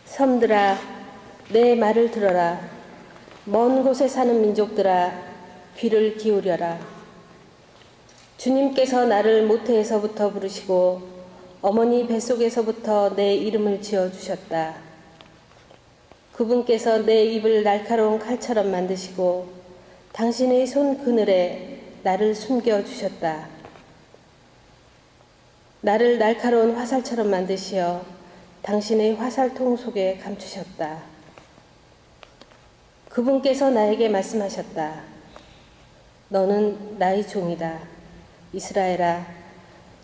섬들아, 내 말을 들어라. 먼 곳에 사는 민족들아, 귀를 기울여라. 주님께서 나를 모태에서부터 부르시고 어머니 뱃속에서부터 내 이름을 지어주셨다. 그분께서 내 입을 날카로운 칼처럼 만드시고 당신의 손 그늘에 나를 숨겨주셨다. 나를 날카로운 화살처럼 만드시어 당신의 화살통 속에 감추셨다. 그분께서 나에게 말씀하셨다. 너는 나의 종이다. 이스라엘아,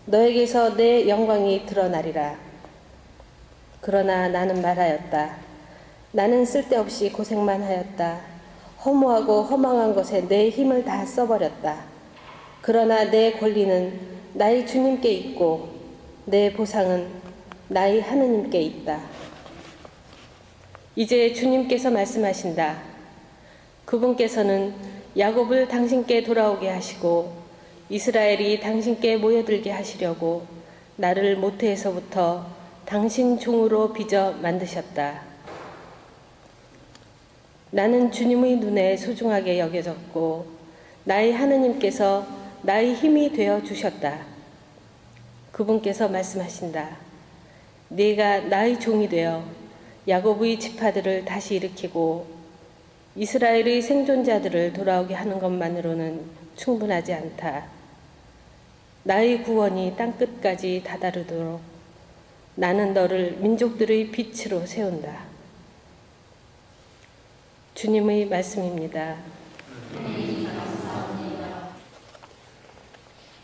너에게서 내 영광이 드러나리라. 그러나 나는 말하였다. 나는 쓸데없이 고생만 하였다. 허무하고 허망한 것에 내 힘을 다 써버렸다. 그러나 내 권리는 나의 주님께 있고 내 보상은 나의 하느님께 있다. 이제 주님께서 말씀하신다. 그분께서는 야곱을 당신께 돌아오게 하시고 이스라엘이 당신께 모여들게 하시려고 나를 모태에서부터 당신 종으로 빚어 만드셨다. 나는 주님의 눈에 소중하게 여겨졌고 나의 하느님께서 나의 힘이 되어 주셨다. 그분께서 말씀하신다. 네가 나의 종이 되어 야곱의 지파들을 다시 일으키고 이스라엘의 생존자들을 돌아오게 하는 것만으로는 충분하지 않다. 나의 구원이 땅끝까지 다다르도록 나는 너를 민족들의 빛으로 세운다. 주님의 말씀입니다.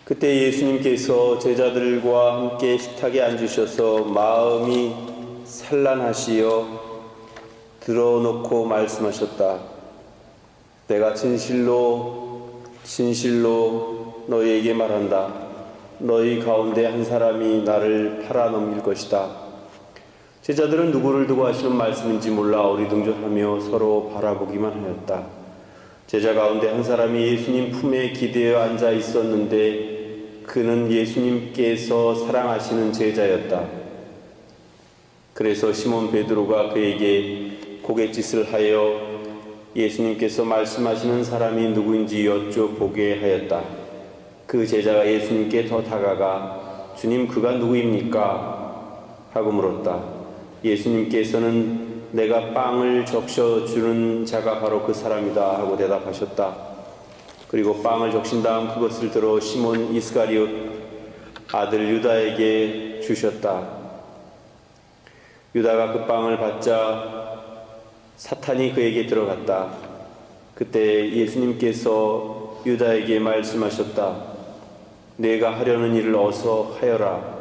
그때 예수님께서 제자들과 함께 식탁에 앉으셔서 마음이 산란하시어 들어놓고 말씀하셨다. 내가 진실로 너희에게 말한다. 너희 가운데 한 사람이 나를 팔아넘길 것이다. 제자들은 누구를 두고 하시는 말씀인지 몰라 어리둥절하며 서로 바라보기만 하였다. 제자 가운데 한 사람이 예수님 품에 기대어 앉아 있었는데 그는 예수님께서 사랑하시는 제자였다. 그래서 시몬 베드로가 그에게 고갯짓을 하여 예수님께서 말씀하시는 사람이 누구인지 여쭤보게 하였다. 그 제자가 예수님께 더 다가가 주님 그가 누구입니까? 하고 물었다. 예수님께서는 내가 빵을 적셔주는 자가 바로 그 사람이다 하고 대답하셨다. 그리고 빵을 적신 다음 그것을 들어 시몬 이스가리옷 아들 유다에게 주셨다. 유다가 그 빵을 받자 사탄이 그에게 들어갔다. 그때 예수님께서 유다에게 말씀하셨다. 내가 하려는 일을 어서 하여라.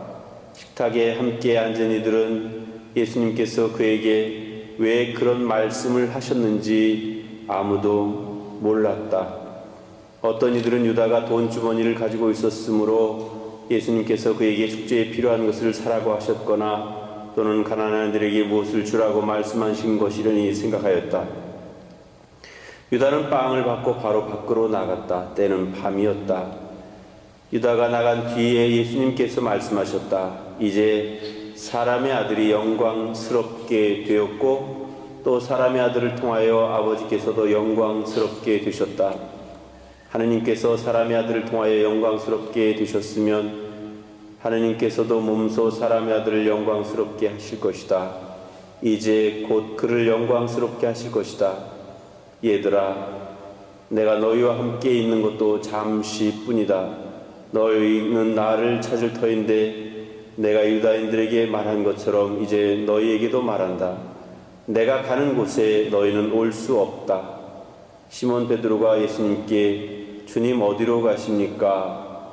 식탁에 함께 앉은 이들은 예수님께서 그에게 왜 그런 말씀을 하셨는지 아무도 몰랐다. 어떤 이들은 유다가 돈 주머니를 가지고 있었으므로 예수님께서 그에게 축제에 필요한 것을 사라고 하셨거나 또는 가난한 이들에게 무엇을 주라고 말씀하신 것이려니 생각하였다. 유다는 빵을 받고 바로 밖으로 나갔다. 때는 밤이었다. 유다가 나간 뒤에 예수님께서 말씀하셨다. 이제 사람의 아들이 영광스럽게 되었고 또 사람의 아들을 통하여 아버지께서도 영광스럽게 되셨다. 하느님께서 사람의 아들을 통하여 영광스럽게 되셨으면 하느님께서도 몸소 사람의 아들을 영광스럽게 하실 것이다. 이제 곧 그를 영광스럽게 하실 것이다. 얘들아, 내가 너희와 함께 있는 것도 잠시뿐이다. 너희는 나를 찾을 터인데 내가 유다인들에게 말한 것처럼 이제 너희에게도 말한다. 내가 가는 곳에 너희는 올 수 없다. 시몬 베드로가 예수님께 주님 어디로 가십니까?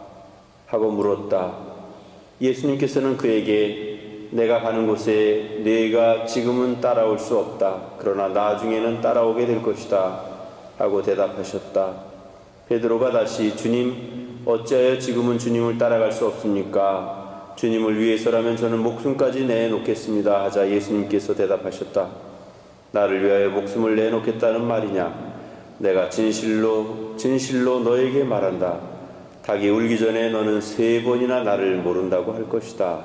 하고 물었다. 예수님께서는 그에게 내가 가는 곳에 네가 지금은 따라올 수 없다. 그러나 나중에는 따라오게 될 것이다. 하고 대답하셨다. 베드로가 다시 주님 어찌하여 지금은 주님을 따라갈 수 없습니까? 주님을 위해서라면 저는 목숨까지 내놓겠습니다. 하자 예수님께서 대답하셨다. 나를 위하여 목숨을 내놓겠다는 말이냐? 내가 진실로 너에게 말한다. 닭이 울기 전에 너는 3번이나 나를 모른다고 할 것이다.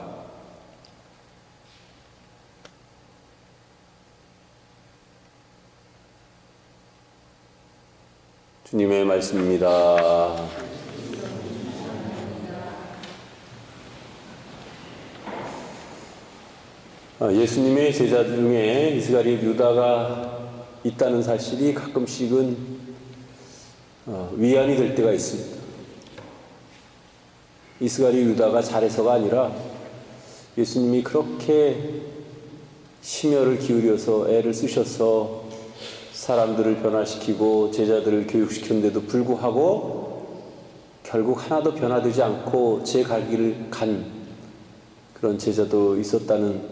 주님의 말씀입니다. 예수님의 제자들 중에 이스가리옷 유다가 있다는 사실이 가끔씩은 위안이 될 때가 있습니다. 이스가리옷 유다가 잘해서가 아니라 예수님이 그렇게 심혈을 기울여서 애를 쓰셔서 사람들을 변화시키고 제자들을 교육시켰는데도 불구하고 결국 하나도 변화되지 않고 제 갈 길을 간 그런 제자도 있었다는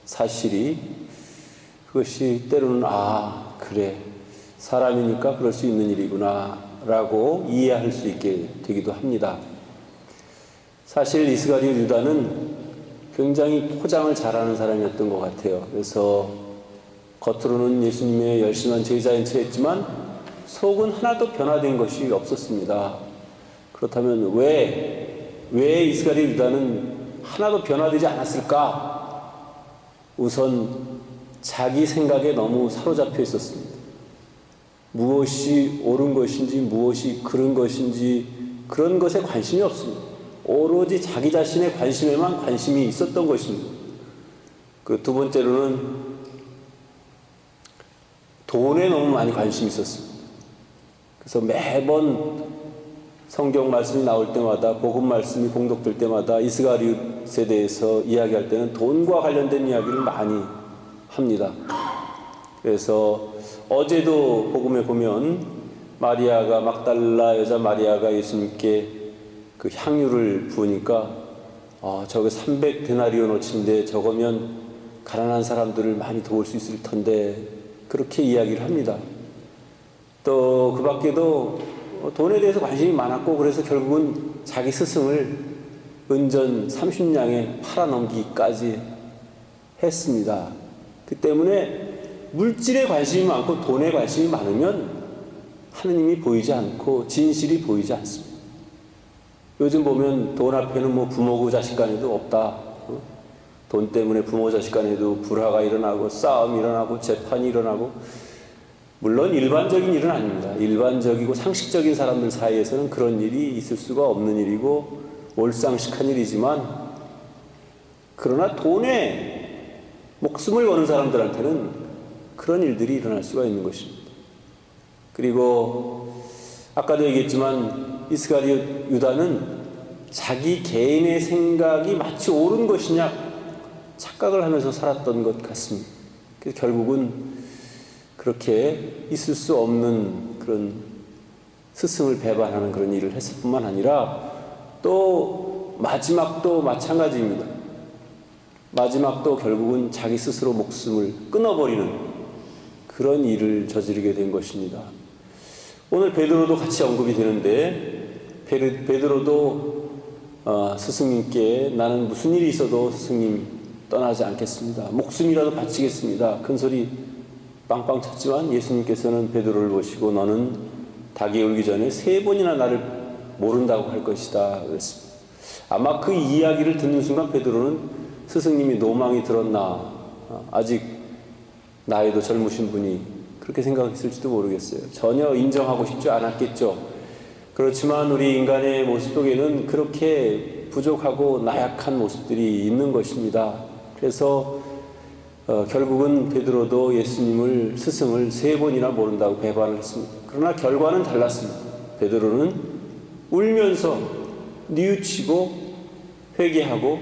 사실이, 그것이 때로는 그래, 사람이니까 그럴 수 있는 일이구나 라고 이해할 수 있게 되기도 합니다. 사실 이스가리옷 유다는 굉장히 포장을 잘하는 사람이었던 것 같아요. 그래서 겉으로는 예수님의 열심한 제자인 체 했지만 속은 하나도 변화된 것이 없었습니다. 그렇다면 왜 이스가리옷 유다는 하나도 변화되지 않았을까? 우선 자기 생각에 너무 사로잡혀 있었습니다. 무엇이 옳은 것인지 무엇이 그른 것인지 그런 것에 관심이 없습니다. 오로지 자기 자신의 관심에만 관심이 있었던 것입니다. 그 두 번째로는 돈에 너무 많이 관심이 있었습니다. 그래서 매번 성경 말씀이 나올 때마다, 복음 말씀이 봉독될 때마다 이스가리옷에 대해서 이야기할 때는 돈과 관련된 이야기를 많이 합니다. 그래서 어제도 복음에 보면 마리아가, 막달라 여자 마리아가 예수님께 그 향유를 부으니까 저게 300데나리온어치인데 저거면 가난한 사람들을 많이 도울 수 있을 텐데, 그렇게 이야기를 합니다. 또 그 밖에도 돈에 대해서 관심이 많았고, 그래서 결국은 자기 스승을 은전 30냥에 팔아넘기기까지 했습니다. 그 때문에 물질에 관심이 많고 돈에 관심이 많으면 하느님이 보이지 않고 진실이 보이지 않습니다. 요즘 보면 돈 앞에는 뭐 부모고 자식 간에도 없다. 돈 때문에 부모 자식 간에도 불화가 일어나고 싸움이 일어나고 재판이 일어나고, 물론 일반적인 일은 아닙니다. 일반적이고 상식적인 사람들 사이에서는 그런 일이 있을 수가 없는 일이고 올상식한 일이지만, 그러나 돈에 목숨을 거는 사람들한테는 그런 일들이 일어날 수가 있는 것입니다. 그리고 아까도 얘기했지만 이스가리옷 유다는 자기 개인의 생각이 마치 옳은 것이냐 착각을 하면서 살았던 것 같습니다. 그래서 결국은 그렇게 있을 수 없는 그런 스승을 배반하는 그런 일을 했을 뿐만 아니라, 또 마지막도 마찬가지입니다. 마지막도 결국은 자기 스스로 목숨을 끊어버리는 그런 일을 저지르게 된 것입니다. 오늘 베드로도 같이 언급이 되는데, 베드로도 스승님께 나는 무슨 일이 있어도 스승님 떠나지 않겠습니다. 목숨이라도 바치겠습니다. 큰 소리 빵빵 쳤지만 예수님께서는 베드로를 보시고 너는 닭이 울기 전에 3번이나 나를 모른다고 할 것이다 그랬습니다. 아마 그 이야기를 듣는 순간 베드로는 스승님이 노망이 들었나, 아직 나이도 젊으신 분이 그렇게 생각했을지도 모르겠어요. 전혀 인정하고 싶지 않았겠죠. 그렇지만 우리 인간의 모습 속에는 그렇게 부족하고 나약한 모습들이 있는 것입니다. 그래서 결국은 베드로도 예수님을, 스승을 3번이나 모른다고 배반을 했습니다. 그러나 결과는 달랐습니다. 베드로는 울면서 뉘우치고 회개하고,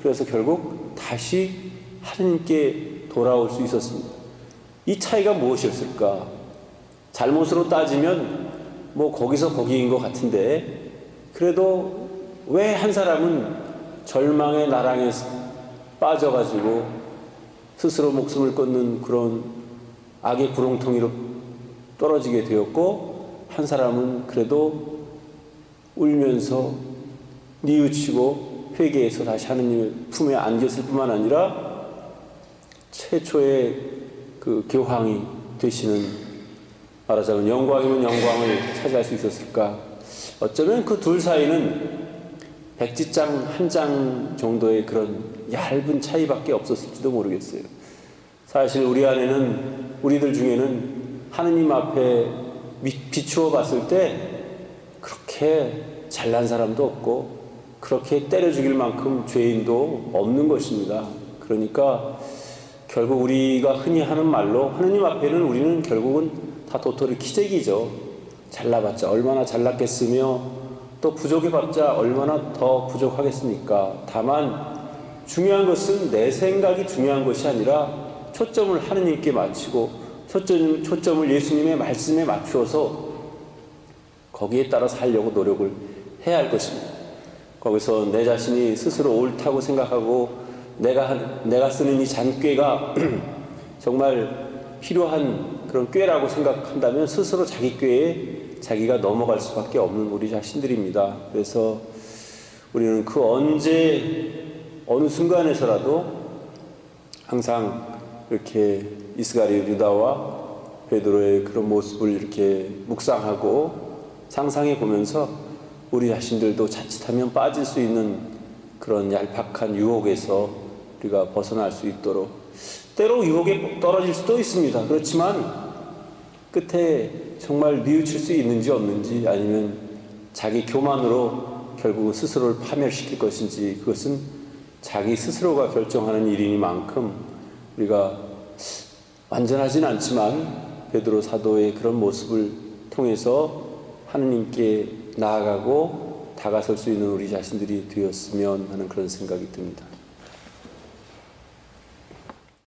그래서 결국 다시 하느님께 돌아올 수 있었습니다. 이 차이가 무엇이었을까? 잘못으로 따지면 뭐 거기서 거기인 것 같은데, 그래도 왜 한 사람은 절망의 나랑에 빠져가지고 스스로 목숨을 끊는 그런 악의 구렁텅이로 떨어지게 되었고, 한 사람은 그래도 울면서 뉘우치고 회개해서 다시 하느님의 품에 안겼을 뿐만 아니라 최초의 그 교황이 되시는, 말하자면 영광이면 영광을 차지할 수 있었을까? 어쩌면 그 둘 사이는 백지장 한 장 정도의 그런 얇은 차이밖에 없었을지도 모르겠어요. 사실 우리 안에는, 우리들 중에는 하느님 앞에 비추어 봤을 때 그렇게 잘난 사람도 없고 그렇게 때려 죽일 만큼 죄인도 없는 것입니다. 그러니까 결국 우리가 흔히 하는 말로 하느님 앞에는 우리는 결국은 다 도토리 키재기죠. 잘나봤자 얼마나 잘났겠으며 또 부족해봤자 얼마나 더 부족하겠습니까? 다만 중요한 것은 내 생각이 중요한 것이 아니라 초점을 하느님께 맞추고 초점을 예수님의 말씀에 맞추어서 거기에 따라 살려고 노력을 해야 할 것입니다. 거기서 내 자신이 스스로 옳다고 생각하고 내가 쓰는 이 잔꾀가 정말 필요한 그런 꾀라고 생각한다면 스스로 자기 꾀에 자기가 넘어갈 수밖에 없는 우리 자신들입니다. 그래서 우리는 그 언제 어느 순간에서라도 항상 이렇게 이스가리오 유다와 베드로의 그런 모습을 이렇게 묵상하고 상상해 보면서 우리 자신들도 자칫하면 빠질 수 있는 그런 얄팍한 유혹에서 우리가 벗어날 수 있도록, 때로 유혹에 떨어질 수도 있습니다. 그렇지만 끝에 정말 뉘우칠 수 있는지 없는지, 아니면 자기 교만으로 결국은 스스로를 파멸시킬 것인지, 그것은 자기 스스로가 결정하는 일이니만큼 우리가 완전하진 않지만 베드로 사도의 그런 모습을 통해서 하느님께 나아가고 다가설 수 있는 우리 자신들이 되었으면 하는 그런 생각이 듭니다.